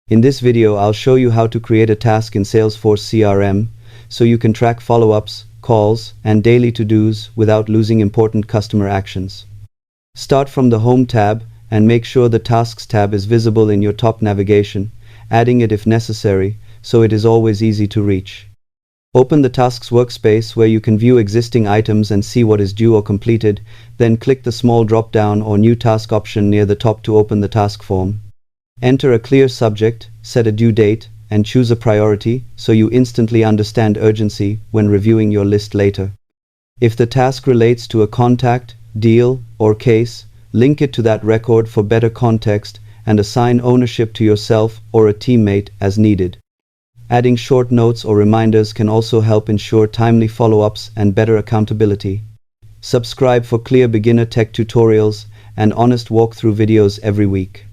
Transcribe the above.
In this video, I'll show you how to create a task in Salesforce CRM so you can track follow-ups, calls, and daily to-dos without losing important customer actions. Start from the Home tab and make sure the Tasks tab is visible in your top navigation, adding it if necessary, so it is always easy to reach. Open the Tasks workspace where you can view existing items and see what is due or completed, then click the small drop-down or New Task option near the top to open the task form. Enter a clear subject, set a due date, and choose a priority so you instantly understand urgency when reviewing your list later. If the task relates to a contact, deal, or case, link it to that record for better context and assign ownership to yourself or a teammate as needed. Adding short notes or reminders can also help ensure timely follow-ups and better accountability. Subscribe for clear beginner tech tutorials and honest walkthrough videos every week.